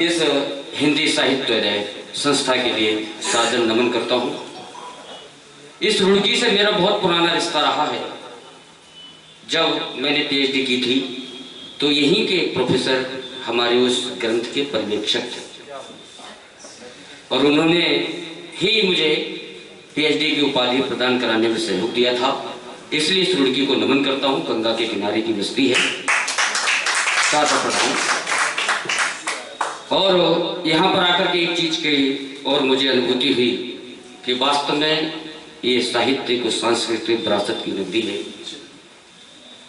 इस हिंदी साहित्य संस्था के लिए सादर नमन करता हूँ। इस रुड़की से मेरा बहुत पुराना रिश्ता रहा है। जब मैंने पीएचडी की थी तो यहीं के प्रोफेसर हमारे उस ग्रंथ के पर्यवेक्षक थे और उन्होंने ही मुझे पीएचडी की उपाधि प्रदान कराने में सहयोग दिया था। इसलिए इस रुड़की को नमन करता हूँ। गंगा के किनारे की बस्ती है, सादर प्रणाम। और यहाँ पर आकर के एक चीज की और मुझे अनुभूति हुई कि वास्तव में ये साहित्यिक और सांस्कृतिक विरासत की नदी है।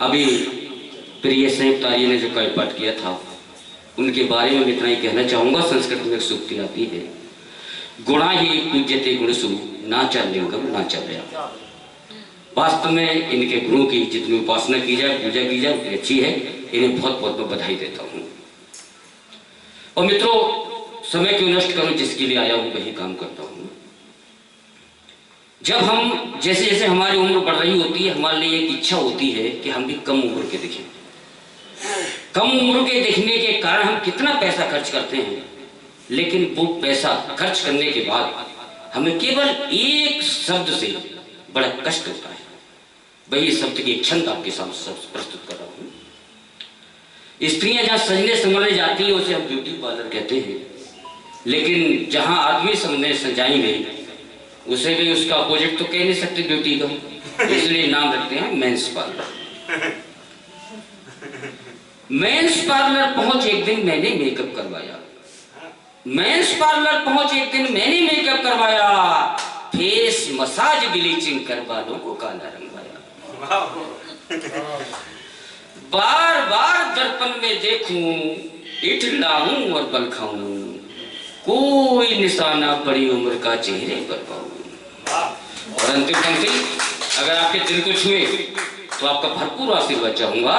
अभी प्रिय संयुक्त आर्य ने जो काव्य पाठ किया था उनके बारे में इतना ही कहना चाहूंगा। संस्कृत में एक सूक्ति आती है, गुणा ही पूज्यते गुणसु नाचा लिंगम नाचा व्या। वास्तव में इनके गुणों की जितनी उपासना की जाए, पूजा की जाए, उतनी अच्छी है। इन्हें बहुत बहुत बधाई देता हूँ। और मित्रों, समय क्यों नष्ट करूं, जिसके लिए आया हूं वही काम करता हूं। जब हम जैसे जैसे हमारी उम्र बढ़ रही होती है, हमारे लिए एक इच्छा होती है कि हम भी कम उम्र के दिखें। कम उम्र के दिखने के कारण हम कितना पैसा खर्च करते हैं, लेकिन वो पैसा खर्च करने के बाद हमें केवल एक शब्द से बड़ा कष्ट होता है। वही शब्द की छंद आपके सामने प्रस्तुत कर रहा हूं। स्त्रियां जहां सजने संवरने जाती है उसे हम ब्यूटी पार्लर कहते हैं, लेकिन जहां आदमी सजने सजाएंगे उसे भी उसका अपोजिट तो कह नहीं सकते ब्यूटी का, इसलिए नाम रखते हैं मेंस पार्लर। मेंस पार्लर पहुंच एक दिन मैंने मेकअप करवाया। मेंस पार्लर पहुंच एक दिन मैंने मेकअप करवाया, फेस मसाज ब्लीचिंग कर बालों को काला रंगवाया। बार बार दर्पण में देखूं, इठलाऊं और बल खाऊं, कोई निशाना बड़ी उम्र का चेहरे पर पाऊं। और अंतिम पंक्ति, अगर आपके दिल को छुए तो आपका भरपूर आशीर्वाद चाहूंगा।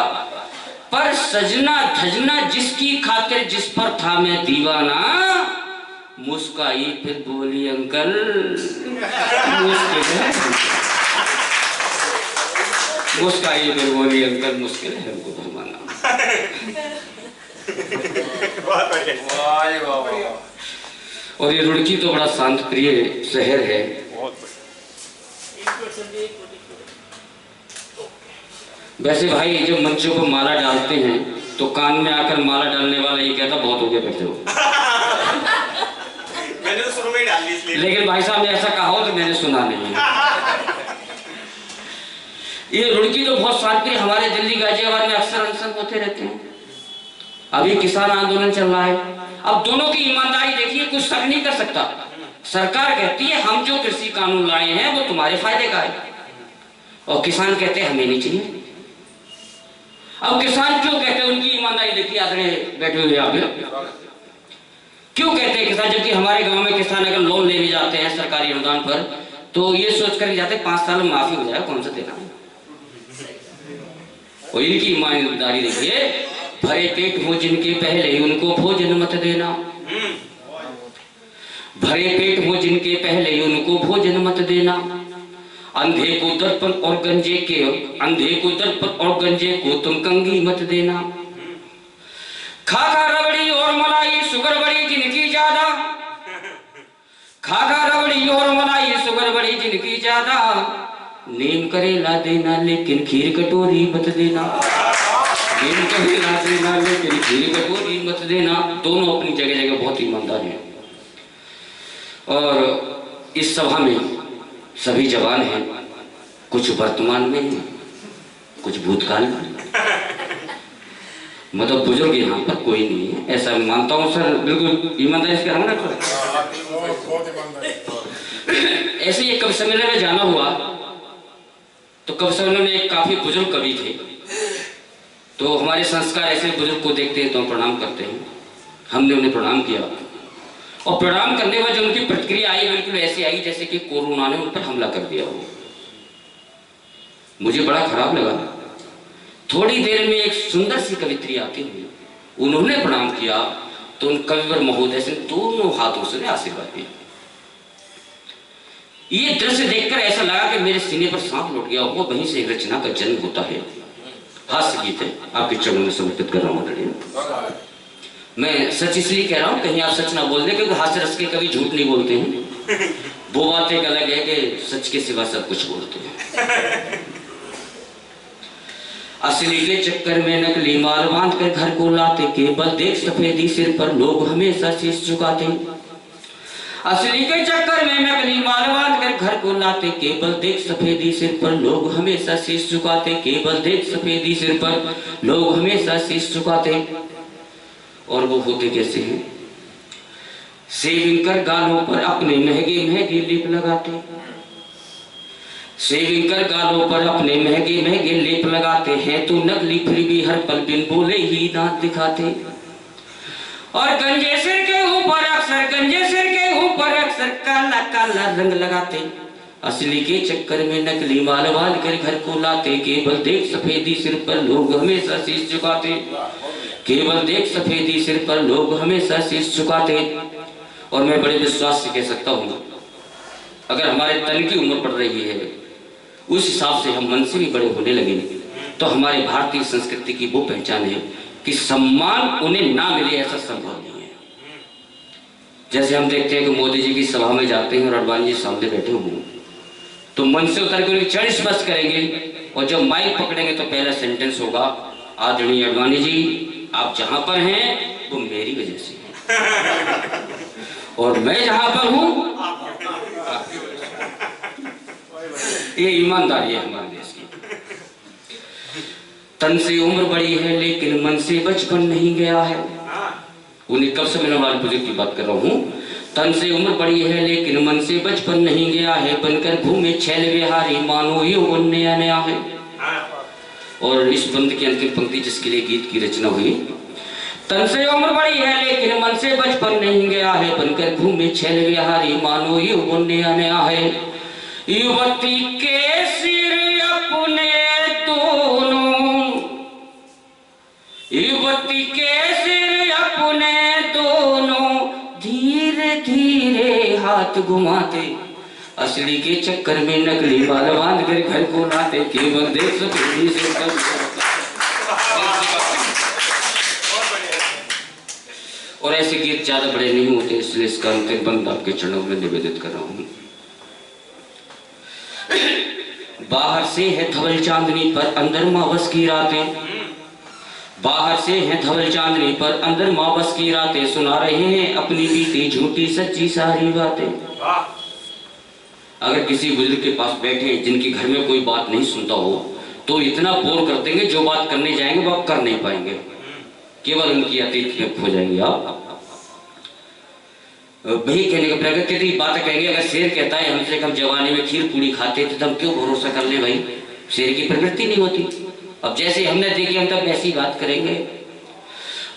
पर सजना धजना जिसकी खातिर जिस पर था मैं दीवाना, मुस्काई फिर बोली अंकल मुश्किल है। मुस्काई फिर बोली अंकल मुश्किल है हमको भरमाना। और ये रुड़की तो बड़ा शांत प्रिय शहर है। वैसे भाई जब मंचों पर माला डालते हैं तो कान में आकर माला डालने वाला ये कहता बहुत हो गया बैठे हो। मैंने तो शुरू में डाल दी इसलिए। लेकिन भाई साहब ने ऐसा कहा हो तो मैंने सुना नहीं। ये रुड़की तो बहुत शांत प्रिय। हमारे दिल्ली गाजियाबाद में अक्सर अनशन होते रहते हैं। अभी किसान आंदोलन चल रहा है। अब दोनों की ईमानदारी देखिए, कुछ शक नहीं कर सकता। सरकार कहती है हम जो कृषि कानून लाए हैं वो तुम्हारे फायदे का है, और किसान कहते हैं हमें नहीं चाहिए। अब किसान क्यों कहते हैं, उनकी ईमानदारी देखिए। आदरणीय बैठे हुए आप क्यों कहते हैं किसान, जबकि हमारे गांव में किसान अगर लोन लेने जाते हैं सरकारी अनुदान पर तो ये सोच कर जाते 5 साल में माफी हो जाए, कौन सा देना। और इनकी ईमानदारी देखिए, भरे पेट हो जिनके पहले उनको भोजन मत देना। भरे पेट हो जिनके पहले उनको भोजन मत देना। अंधे को दर्पण और गंजे के, अंधे को दर्पण और गंजे को तुम कंगी मत देना। खाखा रबड़ी और मलाई शुगर बड़ी जिनकी ज्यादा, खाखा रबड़ी और मलाई शुगर बड़ी जिनकी ज्यादा। नीम करेला देना लेकिन खीर कटोरी मत देना। नीम करेला देना लेकिन खीर कटोरी मत देना। दोनों अपनी जगह जगह बहुत ईमानदार हैं। और इस सभा में सभी जवान हैं, कुछ वर्तमान में, कुछ भूतकाल में। मतलब बुजुर्ग यहाँ पर कोई नहीं है, ऐसा मानता हूँ सर। बिल्कुल ईमानदारी से कहूँगा ना। ऐसे ये कवि सम्मेलन में जाना हुआ तो कवि सम्मेलन में एक काफी बुजुर्ग कवि थे। तो हमारे संस्कार ऐसे बुजुर्ग को देखते हैं तो हम प्रणाम करते हैं। हमने उन्हें प्रणाम किया और प्रणाम करने में जो उनकी प्रतिक्रिया आई बिल्कुल ऐसी आई जैसे कि कोरोना ने उन पर हमला कर दिया हो। मुझे बड़ा खराब लगा। थोड़ी देर में एक सुंदर सी कवित्री आती हुई उन्होंने प्रणाम किया तो उन कविवर महोदय से दोनों हाथों से आशीर्वाद दिया। ये दृश्य देखकर ऐसा लगा कि मेरे सीने पर सांप लौट गया हो। वहीं से एक रचना का जन्म होता है। हास्य गीत है, आपके चरणों में समर्पित कर रहा हूं। मैं सच इसलिए कह रहा हूँ कहीं आप सच ना बोल दें, क्योंकि हास्य रस के कभी झूठ नहीं बोलते हैं। वो बात एक अलग है कि सच के सिवा सब कुछ बोलते हैं। असली के चक्कर में नकली माल बांध कर घर को लाते, केवल देख सफेदी सिर पर लोग हमेशा शीश झुकाते। असली के चक्कर में नकली माल बांध कर घर को लाते, केवल देख सफेदी सिर पर लोग हमेशा शीश झुकाते, केवल देख सफेदी सिर पर लोग हमेशा शीश झुकाते। और वो होते कैसे हैं? शेविंग कर गालों पर अपने महंगे महंगे लिप लगाते, शेविंग कर गालों पर अपने महंगे महंगे लेप लगाते हैं, तो नकली फिर भी हर पल बिन बोले ही दांत दिखाते। और गंजे सिर के ऊपर अक्सर, गंजे सिर के ऊपर अक्सर काला काला रंग लगाते। असली के चक्कर में नकली माल बांध कर घर को लाते, केवल देख सफेदी सिर पर लोग हमेशा शीश झुकाते, केवल देख सफेदी सिर पर लोग हमेशा शीश झुकाते। और मैं बड़े विश्वास से कह सकता हूँ, अगर हमारे तन की उम्र बढ़ रही है, उस हिसाब से हम मन से भी बड़े होने लगे, तो हमारे भारतीय संस्कृति की वो पहचान है कि सम्मान उन्हें ना मिले ऐसा संभव नहीं है। जैसे हम देखते हैं कि मोदी जी की सभा में जाते हैं और अडवाणी जी सामने बैठे हुए, तो मन से उतर के उनकी चरण स्पर्श करेंगे, और जब माइक पकड़ेंगे तो पहला सेंटेंस होगा, आदरणीय अडवाणी जी आप जहां पर हैं वो मेरी वजह से है, और मैं जहां पर हूं ये ईमानदारी है हमारे देश की। तन से उम्र बड़ी है लेकिन मन से बचपन नहीं गया है। उन्हें कब से मैं हमारे बुजुर्ग की बात कर रहा हूँ। तन से उम्र बड़ी है लेकिन मन से बचपन नहीं गया है, बनकर घूमे छैल विहारी मानो यौवन नया नया है। और इस बंद की अंतिम पंक्ति जिसके लिए गीत की रचना हुई, तन से उम्र बड़ी है लेकिन मन से बचपन नहीं गया है, बनकर घूमे छैल विहारी मानो यौवन नया नया है। युवती के सिर अपने दोनों, युवती के सिर अपने दोनों धीरे धीरे हाथ घुमाते, असली के चक्कर में नकली माल बांध कर घर को लाते, केवल देख सफेदी सिर पर। और ऐसे गीत ज्यादा बड़े नहीं होते, इसलिए इसका अंतिम बंद आपके चरणों में निवेदित कर रहा हूं। बाहर से है धवल चांदनी पर अंदर मावस की रातें, बाहर से है धवल चांदनी पर अंदर मावस की रातें, सुना रहे हैं अपनी बीती झूठी सच्ची सारी बातें। अगर किसी बुजुर्ग के पास बैठे जिनके घर में कोई बात नहीं सुनता हो, तो इतना बोर कर देंगे, जो बात करने जाएंगे वो आप कर नहीं पाएंगे, केवल उनकी अतीत में खो जाएंगे आप। वही कहने का प्रयास करते बातें कहेंगे। अगर शेर कहता है हमसे हम जवानी में खीर पूरी खाते थे, तो हम क्यों भरोसा कर ले भाई, शेर की प्रवृत्ति नहीं होती। अब जैसे हमने देखी हम तब वैसी बात करेंगे।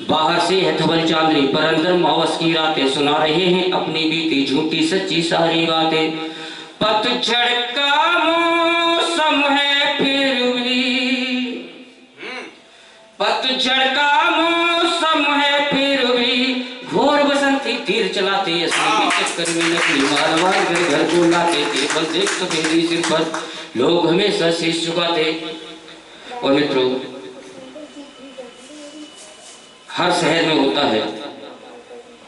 बाहर से है धवल चांदनी पर अंदर मावस की रातें, सुना रहे हैं अपनी बीती झूठी सच्ची सारी बातें। पतझड़ का मौसम है फिर भी, पतझड़ का मौसम है फिर भी, घोर बसंती तीर चलाते, असली के चक्कर में नकली माल बांध कर घर को लाते, केवल देख सफेदी सिर पर लोग हमेशा शीश झुकाते। और मित्रों, हर शहर में होता है,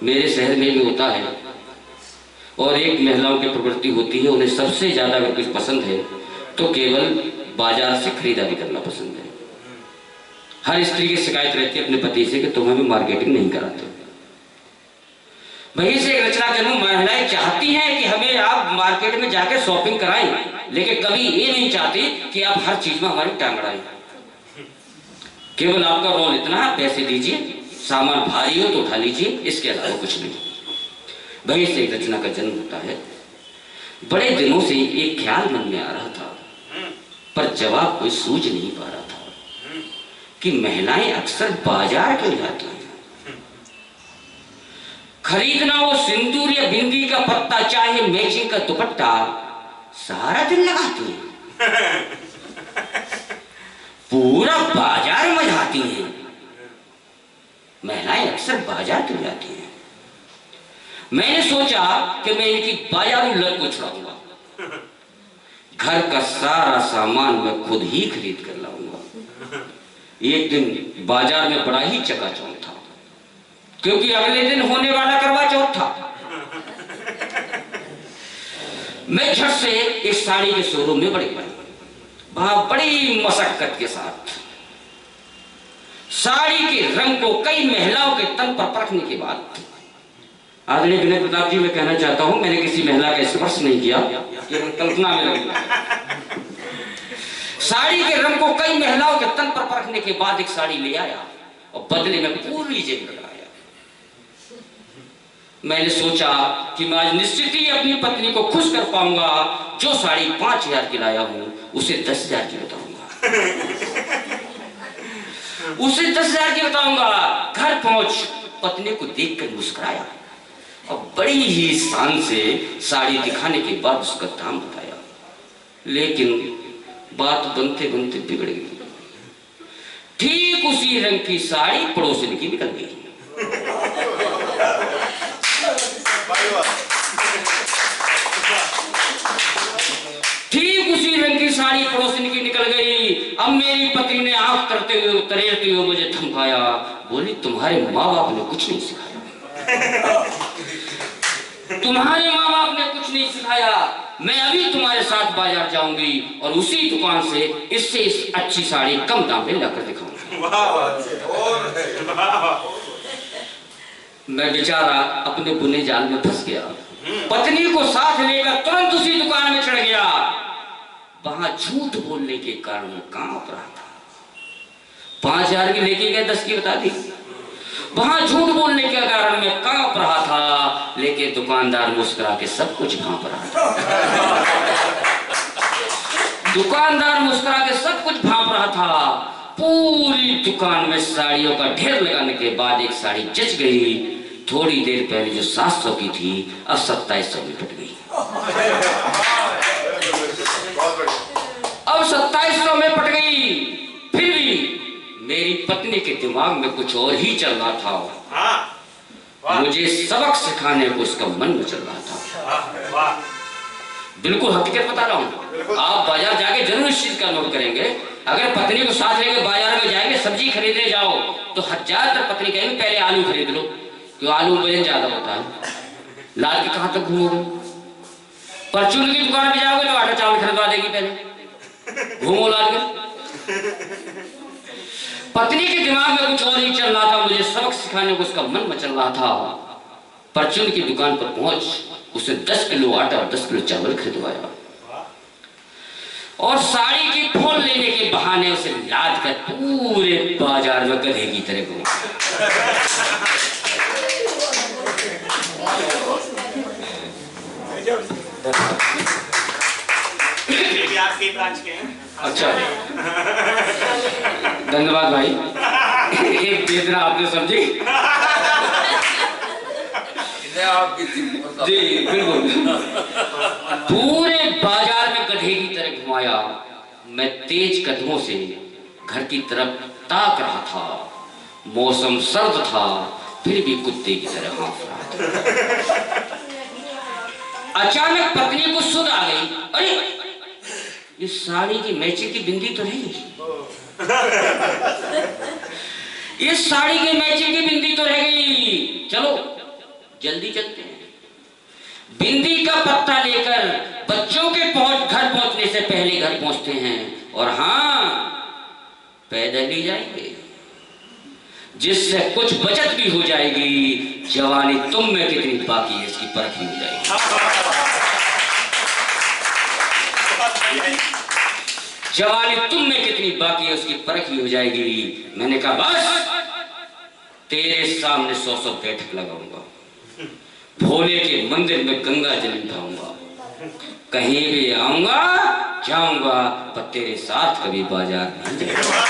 मेरे शहर में भी होता है, और एक महिलाओं की प्रवृत्ति होती है, उन्हें सबसे ज्यादा अगर कुछ पसंद है तो केवल बाजार से खरीदारी करना पसंद है। हर स्त्री की शिकायत रहती है अपने पति से कि तुम हमें मार्केटिंग नहीं कराते। वहीं से एक रचना करूं, महिलाएं चाहती हैं कि हमें आप मार्केट में जाकर शॉपिंग कराएं, लेकिन कभी ये नहीं चाहती कि आप हर चीज में हमारी टांग अड़ाएं। केवल आपका रोल इतना, पैसे दीजिए, सामान भारी हो तो उठा लीजिए, इसके अलावा कुछ नहीं। वहीं से एक रचना का जन्म होता है। बड़े दिनों से एक ख्याल मन में आ रहा था, पर जवाब कोई सूझ नहीं पा रहा था कि महिलाएं अक्सर बाजार क्यों जाती हैं। खरीदना वो सिंदूर या बिंदी का पत्ता, चाहे मैचिंग का दुपट्टा, सारा दिन लगाती हैं, पूरा बाजार मचाती हैं। महिलाएं अक्सर बाजार क्यों जाती हैं। मैंने सोचा कि मैं इनकी बाजारू लत को छुड़ाऊंगा, घर का सारा सामान मैं खुद ही खरीद कर लाऊंगा। एक दिन बाजार में बड़ा ही चकाचौंध था, क्योंकि अगले दिन होने वाला करवा चौथ था। मैं झट से इस साड़ी के शोरूम में बढ़ गया। वहां बड़ी मशक्कत के साथ साड़ी के रंग को कई महिलाओं के तन पर परखने के बाद, आदरणीय विनय प्रताप जी, मैं कहना चाहता हूं, मैंने किसी महिला का स्पर्श नहीं किया, केवल कल्पना में लगी। साड़ी के रंग को कई महिलाओं के तन पर परखने के बाद एक साड़ी ले आया और बदले में पूरी जेब लगाया। मैंने सोचा कि मैं आज निश्चित ही अपनी पत्नी को खुश कर पाऊंगा। जो साड़ी 5,000 की लाया हूं उसे 10,000 की बताऊंगा। उसे 10,000 की बताऊंगा। घर पहुंच पत्नी को देखकर मुस्कुराया और बड़ी ही शान से साड़ी दिखाने के बाद उसका दाम बताया। लेकिन बात बनते बनते बिगड़ गई। ठीक उसी रंग की साड़ी पड़ोसिन की निकल गई। ठीक उसी रंग की साड़ी पड़ोसिन की निकल गई। अब मेरी पत्नी ने आंख करते हुए तरेरते हुए मुझे धमकाया, बोली तुम्हारे माँ बाप ने कुछ नहीं सिखाया। तुम्हारे माँ बाप ने कुछ नहीं सिखाया। मैं अभी तुम्हारे साथ बाजार जाऊंगी और उसी दुकान से इससे इस अच्छी साड़ी कम दाम में लाकर दिखाऊंगा। मैं बेचारा अपने बुने जाल में फंस गया। पत्नी को साथ लेकर तुरंत उसी दुकान में चढ़ गया। वहां झूठ बोलने के कारण मैं कांप रहा था। 5,000 की लेके गए, 10 की बता दी। वहां झूठ बोलने के कारण मैं कांप रहा था, लेकिन दुकानदार मुस्कुरा के सब कुछ भांप रहा था। दुकानदार मुस्कुरा के सब कुछ भांप रहा था। पूरी दुकान में साड़ियों का ढेर लगाने के बाद एक साड़ी जच गई। थोड़ी देर पहले जो 700 की थी अब 2700 में पट गई। अब 2700 में पट गई। फिर भी मेरी पत्नी के दिमाग में कुछ और ही चल रहा था। मुझे सबक सिखाने को उसका मन में चल रहा था। बिल्कुल हकीकत बता रहा हूँ। आप बाजार जाके जरूर इस चीज का नोट करेंगे। अगर पत्नी को साथ लेकर बाजार में जाएंगे, सब्जी खरीदने जाओ तो ज्यादातर पत्नी कहेंगे पहले आलू खरीद लो, क्यों आलू वजन ज्यादा होता है। लाल के कहां तक घूमोगे? परचून की दुकान पे जाओगे तो आटा चावल खरीदवा देगी, पहले घूमो लाल के। पत्नी के दिमाग में कुछ और ही चल रहा था। मुझे सबक सिखाने को उसका मन मचल रहा था। परचून की दुकान पर पहुंच उसे 10 किलो आटा और 10 किलो चावल खरीदवाया और साड़ी की फोन लेने के बहाने उसे लाद कर पूरे बाजार में गधे की तरह घूमा। अच्छा, धन्यवाद भाई। एक बेदना आपने समझी। जी बिल्कुल। पूरे बाजार में गधे की तरह घुमाया। मैं तेज कदमों से घर की तरफ ताक रहा था। मौसम सर्द था, फिर भी कुत्ते की तरह हाँफ रहा था। अचानक पत्नी को सुध आ गई, अरे इस साड़ी की मैचिंग की बिंदी तो नहीं। इस साड़ी की मैचिंग की बिंदी तो रह गई। चलो जल्दी चलते हैं। बिंदी का पत्ता लेकर बच्चों के घर पहुंचने से पहले घर पहुंचते हैं और हाँ पैदल ही जाएंगे, जिससे कुछ बचत भी हो जाएगी। जवानी तुम में कितनी बाकी है इसकी परख भी हो जाएगी। जवानी तुम में कितनी बाकी है उसकी परख भी हो जाएगी। मैंने कहा बस तेरे सामने 100 बैठक लगाऊंगा, भोले के मंदिर में गंगा जल उठाऊंगा, कहीं भी आऊंगा जाऊंगा, पर तेरे साथ कभी बाजार नहीं जाऊंगा।